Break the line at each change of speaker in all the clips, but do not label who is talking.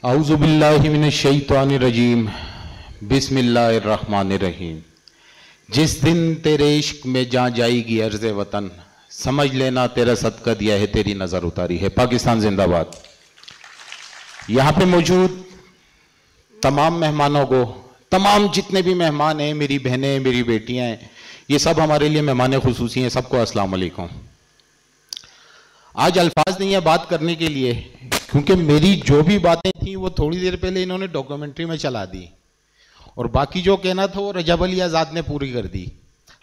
औज़ुबिल्लाहि मिनश्शैतानिर्रजीम बिस्मिल्लाहिर्रहमानिर्रहीम। जिस दिन तेरे इश्क में जा जाएगी अर्ज़े वतन, समझ लेना तेरा सदका दिया है, तेरी नज़र उतारी है। पाकिस्तान जिंदाबाद। यहाँ पे मौजूद तमाम मेहमानों को, तमाम जितने भी मेहमान हैं, मेरी बहनें, मेरी बेटियाँ हैं, ये सब हमारे लिए मेहमान खुसूसी हैं। सबको अस्सलाम वालेकुम। आज अल्फाज नहीं है बात करने के लिए, क्योंकि मेरी जो भी बातें थी वो थोड़ी देर पहले इन्होंने डॉक्यूमेंट्री में चला दी, और बाकी जो कहना था वो रजब अली आज़ाद ने पूरी कर दी।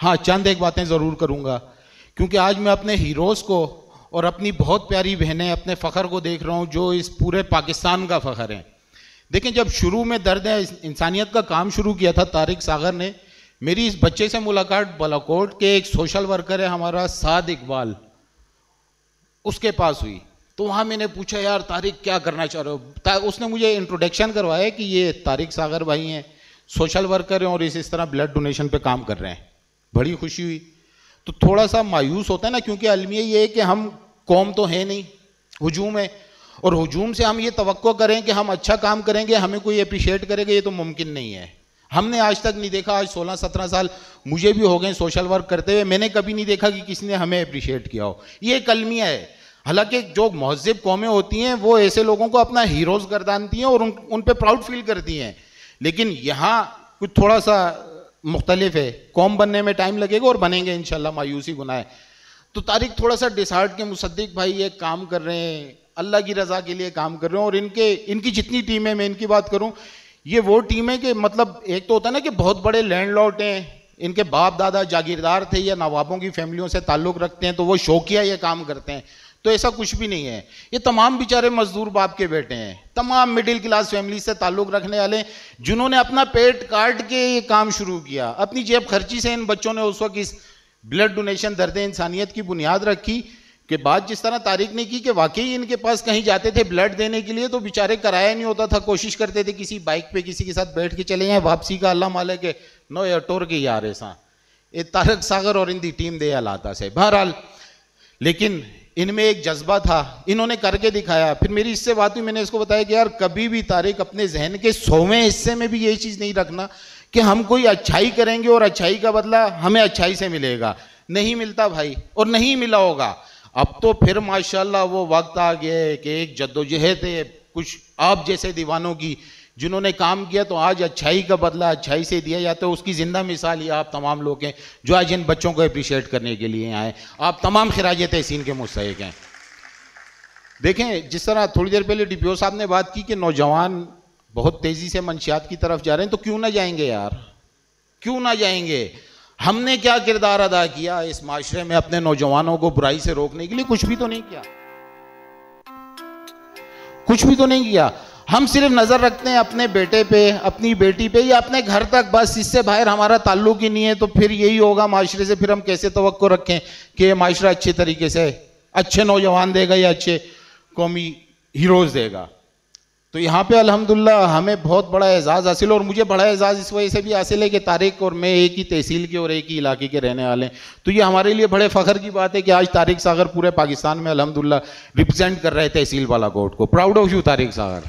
हाँ, चंद एक बातें ज़रूर करूँगा, क्योंकि आज मैं अपने हीरोज़ को और अपनी बहुत प्यारी बहनें, अपने फ़ख्र को देख रहा हूँ जो इस पूरे पाकिस्तान का फ़ख्र है। देखें, जब शुरू में दर्द इंसानियत का काम शुरू किया था तारिक सागर ने, मेरी इस बच्चे से मुलाकात बालाकोट के एक सोशल वर्कर है हमारा साद इकबाल, उसके पास हुई। तो वहाँ मैंने पूछा, यार तारिक क्या करना चाह रहे हो? उसने मुझे इंट्रोडक्शन करवाया कि ये तारिक सागर भाई हैं, सोशल वर्कर हैं और इस तरह ब्लड डोनेशन पे काम कर रहे हैं। बड़ी खुशी हुई। तो थोड़ा सा मायूस होता है ना, क्योंकि अलमिया ये है कि हम कौम तो है नहीं, हुजूम है, और हुजूम से हम ये तवक्को करें कि हम अच्छा काम करेंगे, हमें कोई अप्रिशिएट करेगा, ये तो मुमकिन नहीं है। हमने आज तक नहीं देखा, आज 16-17 साल मुझे भी हो गए सोशल वर्क करते हुए, मैंने कभी नहीं देखा कि किसी ने हमें अप्रिशिएट किया हो। ये एक अलमिया है। हालांकि जो महज़िब कौमें होती हैं वो ऐसे लोगों को अपना हीरोज़ गर्दानती हैं और उन पे प्राउड फील करती हैं, लेकिन यहाँ कुछ थोड़ा सा मुख्तलिफ है। कौम बनने में टाइम लगेगा और बनेंगे इंशाल्लाह, मायूसी गुनाह है। तो तारिक थोड़ा सा डिसहार्ट के मुसद्दिक भाई ये काम कर रहे हैं, अल्लाह की रज़ा के लिए काम कर रहे हैं, और इनकी जितनी टीम है, मैं इनकी बात करूँ, ये वो टीम है कि मतलब एक तो होता है ना कि बहुत बड़े लैंडलॉर्ड हैं, इनके बाप दादा जागीरदार थे या नवाबों की फैमिलियों से ताल्लुक़ रखते हैं, तो वो शौकिया ये काम करते हैं। तो ऐसा कुछ भी नहीं है। ये तमाम बेचारे मजदूर बाप के बेटे हैं, तमाम मिडिल क्लास फैमिली से ताल्लुक़ रखने वाले, जिन्होंने अपना पेट काट के ये काम शुरू किया। अपनी जेब खर्ची से इन बच्चों ने उस वक्त इस ब्लड डोनेशन दर्द इंसानियत की बुनियाद रखी। कि बात जिस तरह तारिक ने की कि वाकई इनके पास कहीं जाते थे ब्लड देने के लिए तो बेचारे कराया नहीं होता था, कोशिश करते थे किसी बाइक पे किसी के साथ बैठ के चले जाएं, वापसी का अल्लाह मालिक के नो या टोर के यार ऐसा ये तारिक सागर और इनकी टीम दे अलाता से। बहरहाल, लेकिन इनमें एक जज्बा था, इन्होंने करके दिखाया। फिर मेरी इससे बात हुई, मैंने इसको बताया कि यार कभी भी तारिक अपने जहन के 100वें हिस्से में भी यही चीज़ नहीं रखना कि हम कोई अच्छाई करेंगे और अच्छाई का बदला हमें अच्छाई से मिलेगा। नहीं मिलता भाई, और नहीं मिला होगा। अब तो फिर माशाल्लाह वो वक्त आ गया है कि एक जद्दोजहद है कुछ आप जैसे दीवानों की, जिन्होंने काम किया तो आज अच्छाई का बदला अच्छाई से दिया जाता है। उसकी जिंदा मिसाल ये आप तमाम लोग हैं जो आज इन बच्चों को अप्रिशिएट करने के लिए आए। आप तमाम खिराज तहसीन के मुस्तहिक हैं। देखें, जिस तरह थोड़ी देर पहले डीपीओ साहब ने बात की कि नौजवान बहुत तेज़ी से मंशियात की तरफ जा रहे हैं, तो क्यों ना जाएंगे यार, क्यों ना जाएंगे? हमने क्या किरदार अदा किया इस माशरे में अपने नौजवानों को बुराई से रोकने के लिए? कुछ भी तो नहीं किया, कुछ भी तो नहीं किया। हम सिर्फ नज़र रखते हैं अपने बेटे पे, अपनी बेटी पे, या अपने घर तक, बस इससे बाहर हमारा ताल्लुक ही नहीं है। तो फिर यही होगा माशरे से, फिर हम कैसे तवक्को रखें कि ये माशरा अच्छे तरीके से अच्छे नौजवान देगा या अच्छे कौमी हीरोज़ देगा? तो यहाँ पे अल्हम्दुलिल्लाह हमें बहुत बड़ा एजाज़ हासिल, और मुझे बड़ा एजाज़ इस वजह से भी हासिल है कि तारिक और मैं एक ही तहसील के और एक ही इलाके के रहने वाले हैं। तो ये हमारे लिए बड़े फ़ख्र की बात है कि आज तारिक सागर पूरे पाकिस्तान में अल्हम्दुलिल्लाह रिप्रेजेंट कर रहे हैं तहसील बालाकोट को। प्राउड ऑफ यू तारिक सागर।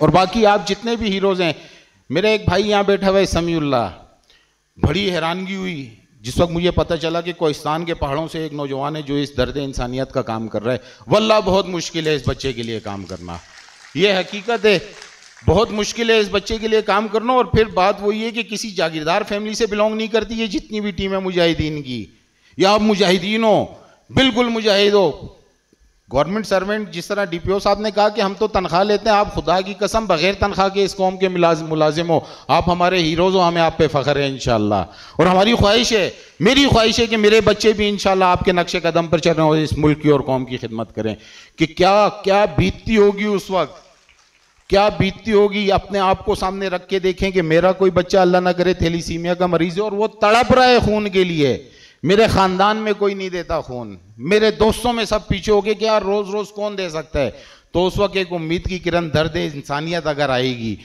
और बाकी आप जितने भी हीरोज़ हैं, मेरे एक भाई यहाँ बैठा हुआ है समीउल्लाह, बड़ी हैरानगी हुई जिस वक्त मुझे पता चला कि कोहिस्तान के पहाड़ों से एक नौजवान है जो इस दर्द इंसानियत का काम कर रहा है। वल्लाह बहुत मुश्किल है इस बच्चे के लिए काम करना, ये हकीकत है, बहुत मुश्किल है इस बच्चे के लिए काम करना। और फिर बात वही है कि किसी जागीरदार फैमिली से बिलोंग नहीं करती ये जितनी भी टीम है मुजाहिदीन की, या आप मुजाहिदीन हो, बिल्कुल मुजाहिद हो, गवर्नमेंट सर्वेंट। जिस तरह डीपीओ साहब ने कहा कि हम तो तनख्वाह लेते हैं, आप खुदा की कसम बगैर तनख्वाह के इस कौम के मुलाजिम हो, आप हमारे हीरोज़ हो, हमें आप पे फ़ख्र है इंशाअल्लाह। और हमारी ख्वाहिश है, मेरी ख्वाहिश है कि मेरे बच्चे भी इंशाअल्लाह आपके नक्शे कदम पर चल रहे हो, इस मुल्क की और कौम की खिदमत करें। कि क्या क्या बीतती होगी उस वक्त, क्या बीतती होगी। अपने आप को सामने रख के देखें कि मेरा कोई बच्चा अल्लाह ना करे थैलीसीमिया का मरीज है और वो तड़प रहा है खून के लिए, मेरे ख़ानदान में कोई नहीं देता खून, मेरे दोस्तों में सब पीछे हो गए कि यार रोज़ रोज़ कौन दे सकता है। तो उस वक्त एक उम्मीद की किरण, दर्द इंसानियत अगर आएगी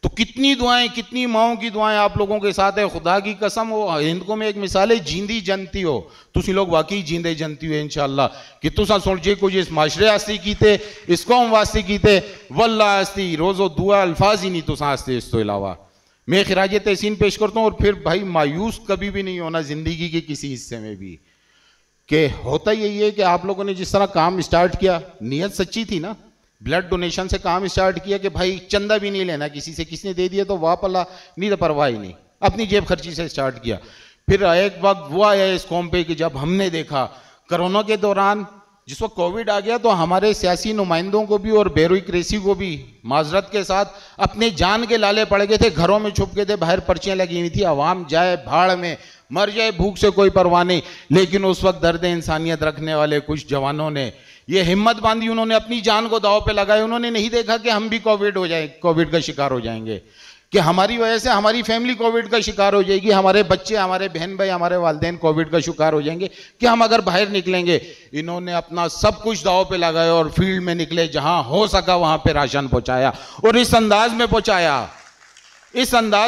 तो कितनी दुआएं, कितनी माओं की दुआएं आप लोगों के साथ है। खुदा की कसम, वो हिंदको में एक मिसाल है, जींदी जनती हो तुसी लोग वाकई जींदे जनती हो इंशाअल्लाह कि तुसा सोचे कुछ इस माशरे आस्ते कीते, इस कौम वास्ते कीते, वल्लाह आस्ती रोज़ो दुआ अल्फाज ही नहीं तुसा आस्ते। इस तो इलावा मैं खिराज तहसीन पेश करता हूँ। और फिर भाई मायूस कभी भी नहीं होना जिंदगी के किसी हिस्से में भी, कि होता यही है कि आप लोगों ने जिस तरह काम स्टार्ट किया, नीयत सच्ची थी ना, ब्लड डोनेशन से काम स्टार्ट किया कि भाई चंदा भी नहीं लेना किसी से, किसने दे दिया तो वापला नहीं, तो परवाह ही नहीं, अपनी जेब खर्ची से स्टार्ट किया। फिर एक वक्त वो आया इस कौम पे कि जब हमने देखा कोरोना के दौरान जिस वक्त कोविड आ गया, तो हमारे सियासी नुमाइंदों को भी और ब्यूरोक्रेसी को भी माजरत के साथ अपने जान के लाले पड़ गए थे, घरों में छुप गए थे, बाहर पर्चियां लगी हुई थी, आवाम जाए भाड़ में, मर जाए भूख से कोई परवाह नहीं। लेकिन उस वक्त दर्द इंसानियत रखने वाले कुछ जवानों ने ये हिम्मत बांधी, उन्होंने अपनी जान को दांव पे लगाया। उन्होंने नहीं देखा कि हम भी कोविड का शिकार हो जाएंगे, कि हमारी वजह से हमारी फैमिली कोविड का शिकार हो जाएगी, हमारे बच्चे, हमारे बहन भाई, हमारे वालिदैन कोविड का शिकार हो जाएंगे, कि हम अगर बाहर निकलेंगे। इन्होंने अपना सब कुछ दांव पे लगाया और फील्ड में निकले, जहां हो सका वहां पे राशन पहुंचाया, और इस अंदाज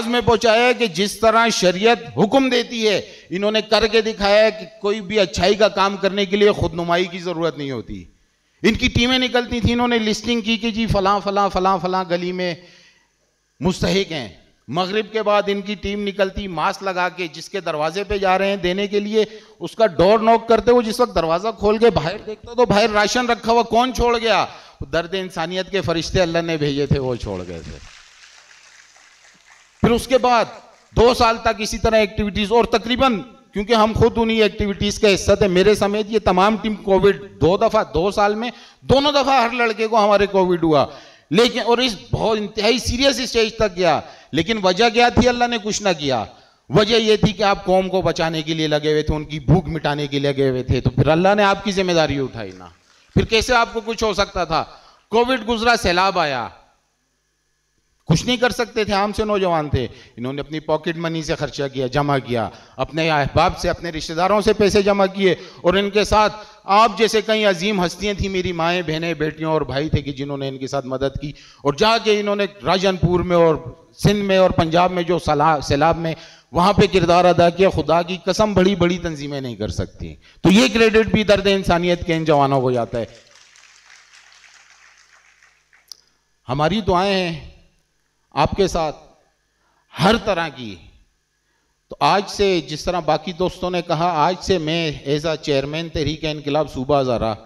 में पहुंचाया कि जिस तरह शरीयत हुक्म देती है, इन्होंने करके दिखाया कि कोई भी अच्छाई का काम करने के लिए खुदनुमाई की जरूरत नहीं होती। इनकी टीमें निकलती थी, इन्होंने लिस्टिंग की कि जी फलां फलां फलां फलां गली में मुस्तहिक हैं। मगरिब के बाद इनकी टीम निकलती मास्क लगा के, जिसके दरवाजे पे जा रहे हैं देने के लिए, उसका डोर नॉक करते हुए जिस वक्त दरवाजा खोल के बाहर देखता तो बाहर राशन रखा हुआ, कौन छोड़ गया? दर्द इंसानियत के फरिश्ते अल्लाह ने भेजे थे, वो छोड़ गए थे। फिर उसके बाद 2 साल तक इसी तरह एक्टिविटीज, और तकरीबन क्योंकि हम खुद उन्हीं एक्टिविटीज का हिस्सा थे, मेरे समेत ये तमाम टीम कोविड 2 दफा 2 साल में दोनों दफा हर लड़के को हमारे कोविड हुआ, लेकिन और इस बहुत इंतहाई सीरियस स्टेज तक गया। लेकिन वजह क्या थी? अल्लाह ने कुछ ना किया। वजह यह थी कि आप कौम को बचाने के लिए लगे हुए थे, उनकी भूख मिटाने के लिए लगे हुए थे, तो फिर अल्लाह ने आपकी जिम्मेदारी उठाई ना। फिर कैसे आपको कुछ हो सकता था? कोविड गुजरा, सैलाब आया, कुछ नहीं कर सकते थे, आम से नौजवान थे। इन्होंने अपनी पॉकेट मनी से खर्चा किया, जमा किया, अपने अहबाब से, अपने रिश्तेदारों से पैसे जमा किए, और इनके साथ आप जैसे कई अजीम हस्तियां थी, मेरी माएँ, बहनें, बेटियां और भाई थे कि जिन्होंने इनके साथ मदद की। और जाके इन्होंने राजनपुर में और सिंध में और पंजाब में जो सैलाब में, वहां पे किरदार अदा किया। खुदा की कसम बड़ी बड़ी तंजीमें नहीं कर सकती। तो ये क्रेडिट भी दर्द इंसानियत के इन जवानों को जाता है। हमारी दुआएं हैं आपके साथ हर तरह की। तो आज से, जिस तरह बाकी दोस्तों ने कहा, आज से मैं एज आ चेयरमैन तहरीक इनकलाब सूबा हज़ारा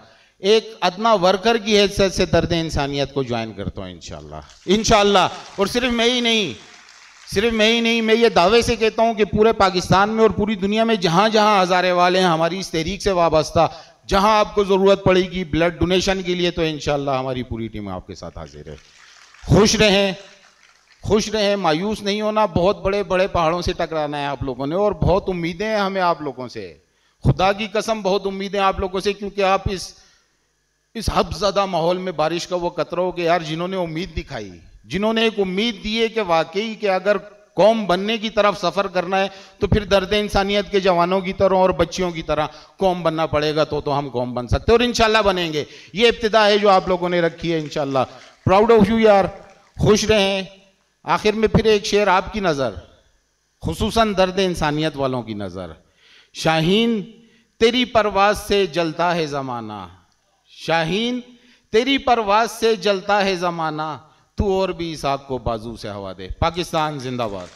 एक अदना वर्कर की हैसियत से दर्द इंसानियत को ज्वाइन करता हूँ इंशाअल्लाह। और सिर्फ मैं ही नहीं, मैं ये दावे से कहता हूँ कि पूरे पाकिस्तान में और पूरी दुनिया में जहाँ जहाँ हज़ारे वाले हैं हमारी इस तहरीक से वाबस्ता, जहाँ आपको ज़रूरत पड़ेगी ब्लड डोनेशन के लिए, तो इंशाअल्लाह हमारी पूरी टीम आपके साथ हाजिर है। खुश रहें, मायूस नहीं होना। बहुत बड़े बड़े पहाड़ों से टकराना है आप लोगों ने, और बहुत उम्मीदें हैं हमें आप लोगों से। खुदा की कसम बहुत उम्मीदें आप लोगों से, क्योंकि आप इस हब्ज़दा माहौल में बारिश का वो कतरा हो कि यार, जिन्होंने उम्मीद दिखाई, जिन्होंने एक उम्मीद दी है कि वाकई कि अगर कौम बनने की तरफ सफ़र करना है तो फिर दर्द इंसानियत के जवानों की तरह और बच्चियों की तरह कौम बनना पड़ेगा, तो हम कौम बन सकते हैं, और इंशाल्लाह बनेंगे। ये इब्तिदा है जो आप लोगों ने रखी है इंशाल्लाह। प्राउड ऑफ यू यार, खुश रहें। आखिर में फिर एक शेर आपकी नज़र, खुसूसन दर्द इंसानियत वालों की नज़र। शाहीन तेरी परवाज से जलता है ज़माना, शाहीन तेरी परवाज से जलता है ज़माना, तू और भी इस आग को बाजू से हवा दे। पाकिस्तान जिंदाबाद।